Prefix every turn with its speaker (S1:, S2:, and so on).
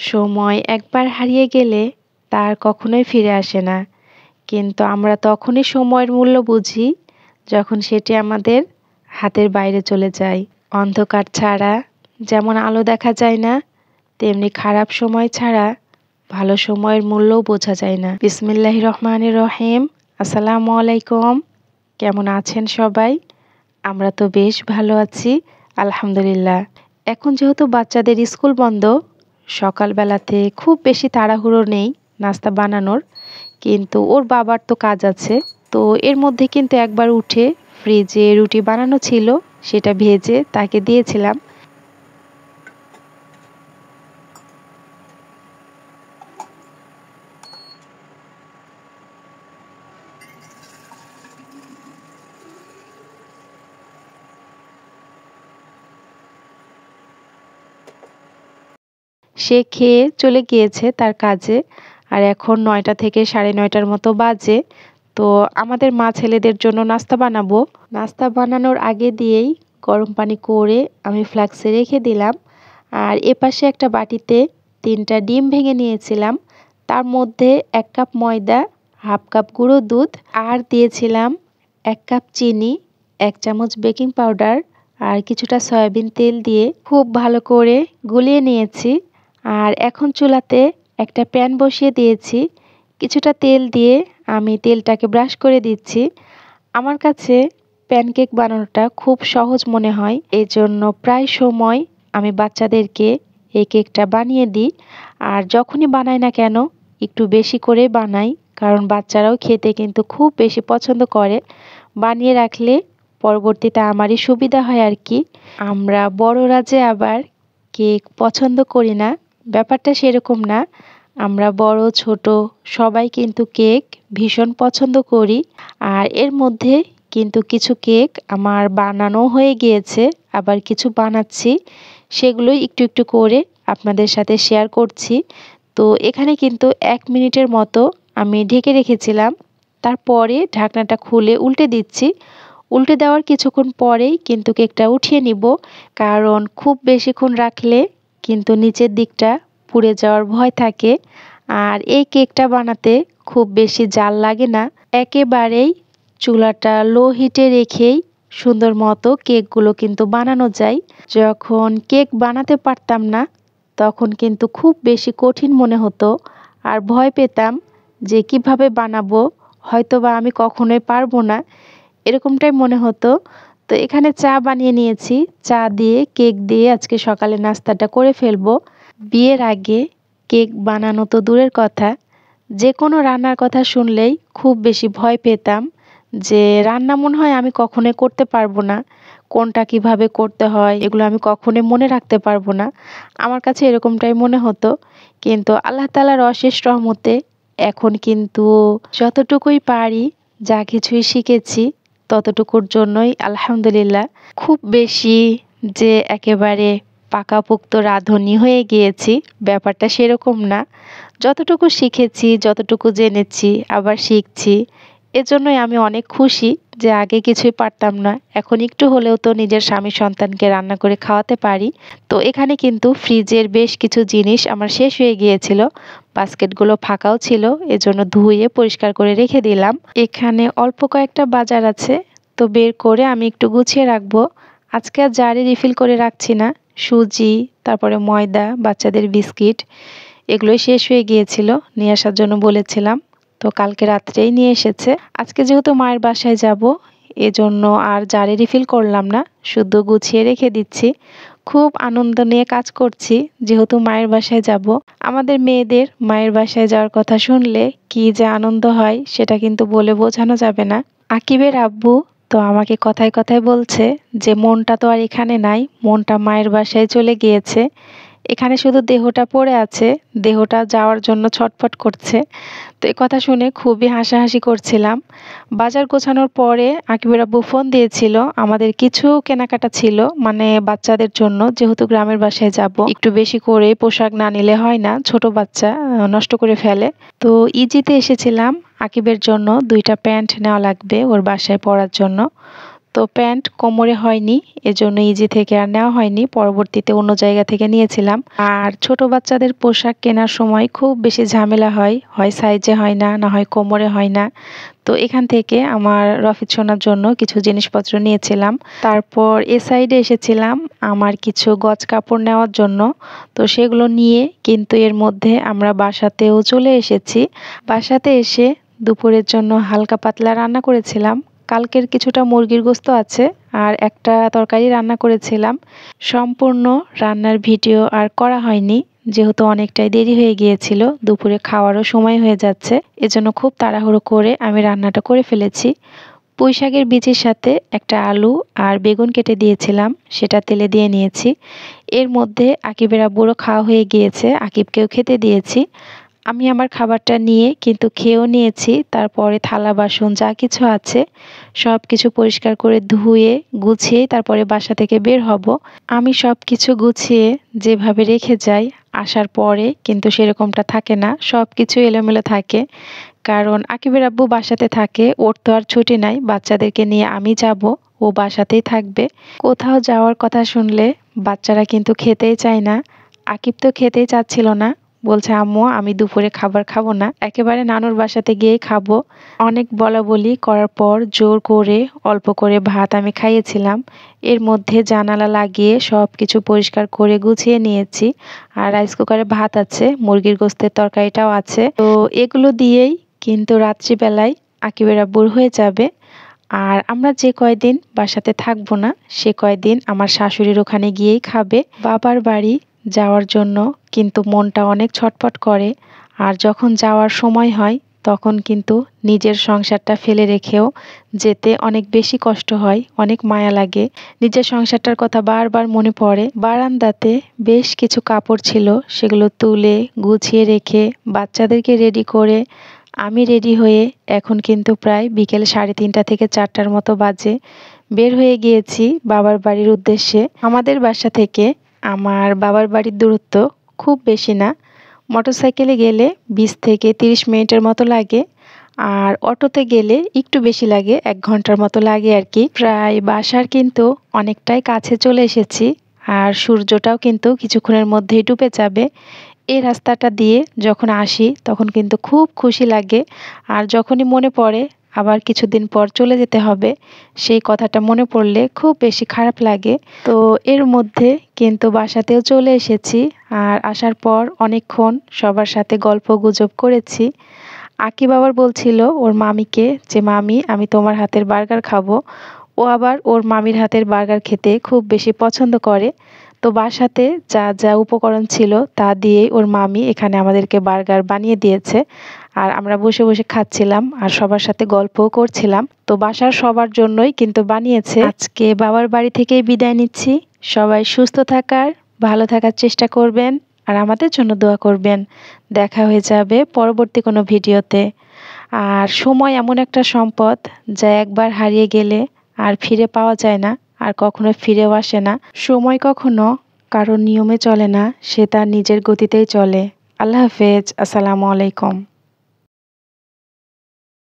S1: সময় একবার হারিয়ে গেলে তার কখনোই ফিরে আসে না। কিন্তু আমরা তখনই সময়ের মূল্য বুঝি যখন সেটি আমাদের হাতের বাইরে চলে যায়। অন্ধকার ছাড়া যেমন আলো দেখা যায় না, তেমনি খারাপ সময় ছাড়া ভালো সময়ের মূল্যও বোঝা যায় না। বিসমিল্লাহির রহমানির রহিম। আসসালামু আলাইকুম। কেমন আছেন সবাই? আমরা তো বেশ ভালো আছি, আলহামদুলিল্লাহ। এখন যেহেতু বাচ্চাদের স্কুল বন্ধ, সকালবেলাতে খুব বেশি তাড়াহুড়ো নেই নাস্তা বানানোর, কিন্তু ওর বাবার তো কাজ আছে। তো এর মধ্যে কিন্তু একবার উঠে ফ্রিজে রুটি বানানো ছিল, সেটা ভেজে তাকে দিয়েছিলাম। সে খেয়ে চলে গিয়েছে তার কাজে। আর এখন 9টা থেকে 9:30টার মতো বাজে। তো আমাদের মা ছেলেদের জন্য নাস্তা বানাবো। নাস্তা বানানোর আগে দিয়েই গরম পানি করে আমি ফ্লাক্সে রেখে দিলাম। আর এপাশে একটা বাটিতে 3টা ডিম ভেঙে নিয়েছিলাম। তার মধ্যে 1 কাপ ময়দা, হাফ কাপ গুঁড়ো দুধ আর দিয়েছিলাম 1 কাপ চিনি, 1 চামচ বেকিং পাউডার আর কিছুটা সয়াবিন তেল দিয়ে খুব ভালো করে গুলিয়ে নিয়েছি। আর এখন চুলাতে একটা প্যান বসিয়ে দিয়েছি। কিছুটা তেল দিয়ে আমি তেলটাকে ব্রাশ করে দিচ্ছি। আমার কাছে প্যানকেক বানানোটা খুব সহজ মনে হয়, এই জন্য প্রায় সময় আমি বাচ্চাদেরকে এই কেকটা বানিয়ে দিই। আর যখনই বানাই না কেন একটু বেশি করে বানাই, কারণ বাচ্চারাও খেতে কিন্তু খুব বেশি পছন্দ করে। বানিয়ে রাখলে পরবর্তীতে আমারই সুবিধা হয় আর কি। আমরা বড়রা যে আবার কেক পছন্দ করি না, ব্যাপারটা সেরকম না। আমরা বড় ছোট সবাই কিন্তু কেক ভীষণ পছন্দ করি। আর এর মধ্যে কিন্তু কিছু কেক আমার বানানো হয়ে গিয়েছে, আবার কিছু বানাচ্ছি, সেগুলোই একটু একটু করে আপনাদের সাথে শেয়ার করছি। তো এখানে কিন্তু 1 মিনিটের মতো আমি ঢেকে রেখেছিলাম। তারপরে ঢাকনাটা খুলে উল্টে দিচ্ছি। উল্টে দেওয়ার কিছুক্ষণ পরেই কিন্তু কেকটা উঠিয়ে নিব, কারণ খুব বেশিক্ষণ রাখলে কিন্তু নিচের দিকটা পুড়ে যাওয়ার ভয় থাকে। আর এই কেকটা বানাতে খুব বেশি জাল লাগে না, একেবারেই চুলাটা লো হিটে রেখেই সুন্দর মতো কেকগুলো কিন্তু বানানো যায়। যখন কেক বানাতে পারতাম না তখন কিন্তু খুব বেশি কঠিন মনে হতো আর ভয় পেতাম যে কিভাবে বানাবো, হয়তোবা আমি কখনোই পারবো না, এরকমটাই মনে হতো। তো এখানে চা বানিয়ে নিয়েছি, চা দিয়ে কেক দিয়ে আজকে সকালে নাস্তাটা করে ফেলবো। বিয়ের আগে কেক বানানো তো দূরের কথা, যে কোনো রান্নার কথা শুনলেই খুব বেশি ভয় পেতাম যে রান্না মনে হয় আমি কখনোই করতে পারবো না, কোনটা কিভাবে করতে হয় এগুলো আমি কখনোই মনে রাখতে পারবো না। আমার কাছে এরকমটাই মনে হতো, কিন্তু আল্লাহ তাআলার অশেষ রহমতে এখন কিন্তু যতটুকুই পারি যা কিছুই শিখেছি ততটুকুর জন্যই আলহামদুলিল্লাহ। খুব বেশি যে একেবারে পাকাপোক্ত রাঁধুনি হয়ে গিয়েছি, ব্যাপারটা সেরকম না। যতটুকু শিখেছি, যতটুকু জেনেছি, আবার শিখছি, এজন্যই আমি অনেক খুশি যে আগে কিছুই পারতাম না, এখন একটু হলেও তো নিজের স্বামী সন্তানকে রান্না করে খাওয়াতে পারি। তো এখানে কিন্তু ফ্রিজের বেশ কিছু জিনিস আমার শেষ হয়ে গিয়েছিল, বাস্কেটগুলো ফাঁকাও ছিল, এজন্য ধুয়ে পরিষ্কার করে রেখে দিলাম। এখানে অল্প কয়েকটা বাজার আছে, তো বের করে আমি একটু গুছিয়ে রাখবো। আজকে আর জারে রিফিল করে রাখছি না। সুজি, তারপরে ময়দা, বাচ্চাদের বিস্কিট, এগুলোই শেষ হয়ে গিয়েছিল, নিয়ে আসার জন্য বলেছিলাম। তো কালকে রাত্রেই নিয়ে এসেছে। আজকে যেহেতু মায়ের বাসায় যাব, এজন্য আর জারে রিফিল করলাম না, শুধু গুছিয়ে রেখে দিচ্ছি। খুব আনন্দ নিয়ে কাজ করছি, যেহেতু মায়ের বাসায় যাব। আমাদের মেয়েদের মায়ের বাসায় যাওয়ার কথা শুনলে কি যে আনন্দ হয় সেটা কিন্তু বলে বোঝানো যাবে না। আকিবের আব্বু তো আমাকে কথায় কথায় বলছে যে মনটা তো আর এখানে নাই, মনটা মায়ের বাসায় চলে গিয়েছে, এখানে শুধু দেহটা পড়ে আছে, দেহটা যাওয়ার জন্য ছটফট করছে। তো এই কথা শুনে খুবই হাসাহাসি করছিলাম। বাজার গোছানোর পরে আকিবের আব্বু ফোন দিয়েছিল, আমাদের কিছু কেনাকাটা ছিল, মানে বাচ্চাদের জন্য, যেহেতু গ্রামের বাসায় যাব একটু বেশি করে পোশাক না নিলে হয় না, ছোট বাচ্চা নষ্ট করে ফেলে। তো ইজিতে এসেছিলাম, আকিবের জন্য 2টা প্যান্ট নেওয়া লাগবে ওর বাসায় পরার জন্য। তো প্যান্ট কোমরে হয়নি, এজন্য ইজি থেকে আর নেওয়া হয়নি, পরবর্তীতে অন্য জায়গা থেকে নিয়েছিলাম। আর ছোট বাচ্চাদের পোশাক কেনার সময় খুব বেশি ঝামেলা হয়, হয় সাইজে হয় না, না হয় কোমরে হয় না। তো এখান থেকে আমার রফিক সোনার জন্য কিছু জিনিসপত্র নিয়েছিলাম। তারপর এ সাইডে এসেছিলাম আমার কিছু গজ কাপড় নেওয়ার জন্য। তো সেগুলো নিয়ে কিন্তু এর মধ্যে আমরা বাসাতেও চলে এসেছি। বাসাতে এসে দুপুরের জন্য হালকা পাতলা রান্না করেছিলাম। কালকের কিছুটা মুরগির গোশত আছে আর একটা তরকারি রান্না করেছিলাম। সম্পূর্ণ রান্নার ভিডিও আর করা হয়নি, যেহেতু অনেকটাই দেরি হয়ে গিয়েছিল, দুপুরে খাওয়ারও সময় হয়ে যাচ্ছে, এজন্য খুব তাড়াহুড়ো করে আমি রান্নাটা করে ফেলেছি। পুঁই শাকের বীজের সাথে একটা আলু আর বেগুন কেটে দিয়েছিলাম, সেটা তেলে দিয়ে নিয়েছি। এর মধ্যে আকিবের আব্বুরও খাওয়া হয়ে গিয়েছে, আকিবকেও খেতে দিয়েছি। আমি আমার খাবারটা নিয়ে কিন্তু খেয়েও নিয়েছি। তারপরে থালা বাসন যা কিছু আছে সব কিছু পরিষ্কার করে ধুয়ে গুছিয়ে তারপরে বাসা থেকে বের হব। আমি সব কিছু গুছিয়ে যেভাবে রেখে যাই, আসার পরে কিন্তু সেরকমটা থাকে না, সব কিছু এলোমেলো থাকে। কারণ আকিবের আব্বু বাসাতে থাকে, ওর তো আর ছুটি নাই, বাচ্চাদেরকে নিয়ে আমি যাব, ও বাসাতেই থাকবে। কোথাও যাওয়ার কথা শুনলে বাচ্চারা কিন্তু খেতেই চায় না। আকিব তো খেতেই চাচ্ছিল না, বলছে আম্মু আমি দুপুরে খাবার খাবো না, একেবারে নানুর বাসাতে গিয়েই খাবো। অনেক বলাবলি করার পর জোর করে অল্প করে ভাত আমি খাইয়েছিলাম। এর মধ্যে জানালা লাগিয়ে সব কিছু পরিষ্কার করে গুছিয়ে নিয়েছি। আর রাইস কুকারে ভাত আছে, মুরগির গোশতের তরকারিটাও আছে। তো এগুলো দিয়েই কিন্তু রাত্রিবেলায় আকিবের আব্বুর হয়ে যাবে। আর আমরা যে কয়দিন বাসাতে থাকবো না, সে কয়দিন আমার শাশুড়ির ওখানে গিয়েই খাবে। বাবার বাড়ি যাওয়ার জন্য কিন্তু মনটা অনেক ছটফট করে। আর যখন যাওয়ার সময় হয় তখন কিন্তু নিজের সংসারটা ফেলে রেখেও যেতে অনেক বেশি কষ্ট হয়, অনেক মায়া লাগে। নিজের সংসারটার কথা বারবার মনে পড়ে। বারান্দাতে বেশ কিছু কাপড় ছিল, সেগুলো তুলে গুছিয়ে রেখে বাচ্চাদেরকে রেডি করে আমি রেডি হয়ে এখন কিন্তু প্রায় বিকেল 3:30 থেকে 4টার মতো বাজে। বের হয়ে গিয়েছি বাবার বাড়ির উদ্দেশ্যে। আমাদের বাসা থেকে আমার বাবার বাড়ির দূরত্ব খুব বেশি না, মোটরসাইকেলে গেলে 20 থেকে 30 মিনিটের মতো লাগে, আর অটোতে গেলে একটু বেশি লাগে, 1 ঘন্টার মতো লাগে আর কি। প্রায় বাসার কিন্তু অনেকটাই কাছে চলে এসেছি, আর সূর্যটাও কিন্তু কিছুক্ষণের মধ্যেই ডুবে যাবে। এই রাস্তাটা দিয়ে যখন আসি তখন কিন্তু খুব খুশি লাগে, আর যখনই মনে পড়ে আবার কিছুদিন পর চলে যেতে হবে, সেই কথাটা মনে পড়লে খুব বেশি খারাপ লাগে। তো এর মধ্যে কিন্তু বাসাতেও চলে এসেছি, আর আসার পর অনেকক্ষণ সবার সাথে গল্প গুজব করেছি। আকিব আবার বলছিল ওর মামিকে যে মামি আমি তোমার হাতের বার্গার খাবো। ও আবার ওর মামির হাতের বার্গার খেতে খুব বেশি পছন্দ করে। তো বাসাতে যা যা উপকরণ ছিল তা দিয়েই ওর মামি এখানে আমাদেরকে বার্গার বানিয়ে দিয়েছে। আর আমরা বসে বসে খাচ্ছিলাম আর সবার সাথে গল্পও করছিলাম। তো বাসার সবার জন্যই কিন্তু বানিয়েছে। আজকে বাবার বাড়ি থেকেই বিদায় নিচ্ছি। সবাই সুস্থ থাকার, ভালো থাকার চেষ্টা করবেন আর আমাদের জন্য দোয়া করবেন। দেখা হয়ে যাবে পরবর্তী কোনো ভিডিওতে। আর সময় এমন একটা সম্পদ যা একবার হারিয়ে গেলে আর ফিরে পাওয়া যায় না, আর কখনো ফিরেও আসে না। সময় কখনো কারোর নিয়মে চলে না, সে তার নিজের গতিতেই চলে। আল্লাহ হাফেজ, আসসালামু আলাইকুম।